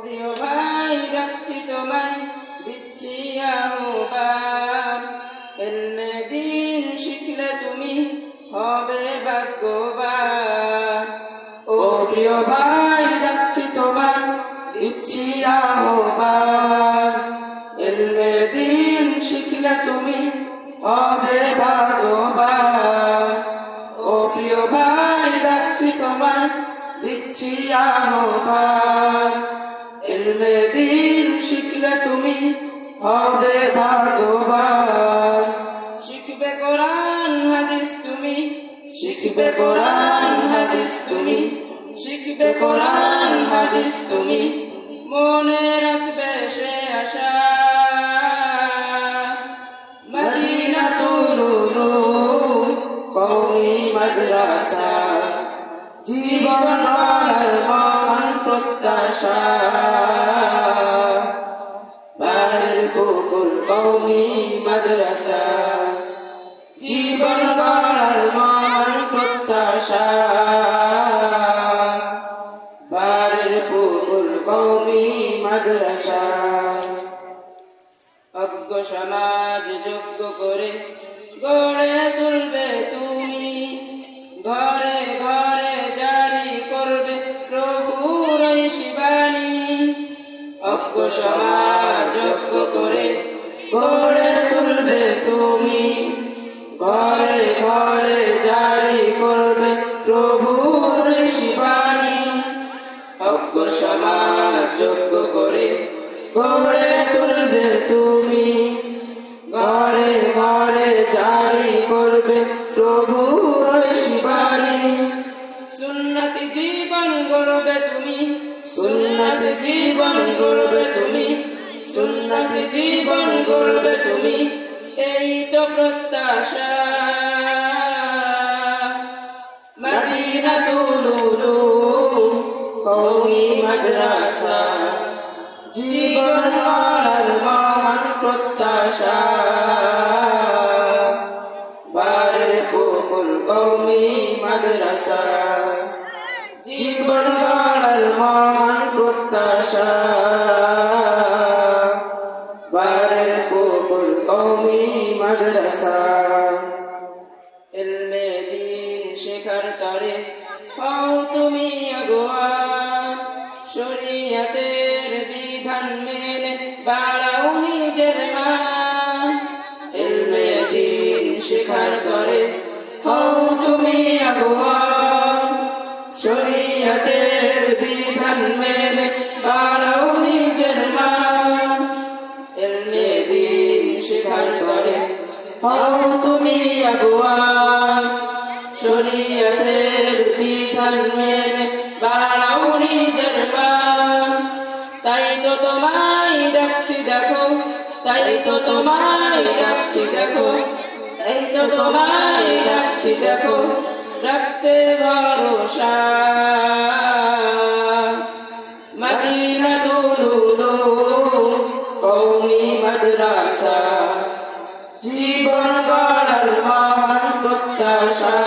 প্রিয় ভাই রাখছি তোমায় দিচ্ছি আহ্বান, ইলমে দ্বীন শিখলে তুমি হবে ভাগ্যবান। ও প্রিয় ভাই রাখছি তোমায় দিচ্ছি আহ্বান, ইলমে দ্বীন শিখলে তুমি হবে ভাগ্যবান। ও প্রিয় ভাই রাখছি তোমায় দিচ্ছি আহ্বান, ইলমে দ্বীন শিখলে তুমি হবে ভাগ্যবান। শিখবে কোরআন হাদিস তুমি, শিখবে কোরআন হাদিস তুমি, শিখবে কোরআন হাদিস তুমি, মনে রাখবে সে আশা। মদিনাতুল উলুম কওমি মাদ্রাসা, জীবন গড়ার মহান প্রত্যাশা। বারপুকুর কওমি মাদ্রাসা, জীবন গড়ার মহান প্রত্যাশা। বারপুকুর কওমি মাদ্রাসা। অজ্ঞ সমাজ যোগ্য করে গড়ে তুলবে তুমি, ঘরে ঘরে জারি করবে প্রভুর শিবানী। অজ্ঞ সমাজ যোগ্য করে গড়ে তুলবে তুমি, ঘরে ঘরে জারি করবে প্রভুর শিবানী। অজ্ঞ সমাজ যোগ্য করে গড়ে তুলবে তুমি, ঘরে ঘরে জারি করবে প্রভুর শিবানী। সুন্নতি জীবন গড়বে তুমি, সুন্নতি জীবন গড়বে তুমি, সুন্নতি জীবন গড়বে তুমি, এই তো প্রত্যাশা। মদিনাতুল উলুম কওমি মাদ্রাসা, জীবন গড়ার মহান প্রত্যাশা। বারপুকুর কওমি মাদ্রাসা, জীবন গড়ার মহান প্রত্যাশা। বারপুকুর কওমি মাদ্রাসা। ইলমে দ্বীন শেখার তরে হও তুমি আগুয়া, শরীয়তের বিধান মেনে বাড়াও নিজের মান। ইলমে দ্বীন শেখার তরে হও তুমি আগুয়া, শরীয়তের বিধান মেনে বাড়াও নিজের মান। ইলমে দ্বীন শেখার তরে হও তুমি আগুয়া, শরীয়তের বিধান মেনে বাড়াও নিজের মান। তাই তো তোমায় ডাকছি দেখো, তাই তো তোমায় ডাকছি দেখো, তাই তো তোমায় ডাকছি দেখো, রাখতে ভরসা। মদিনাতুল উলুম কওমি মাদ্রাসা, জীবন গড়ার মহান প্রত্যাশা।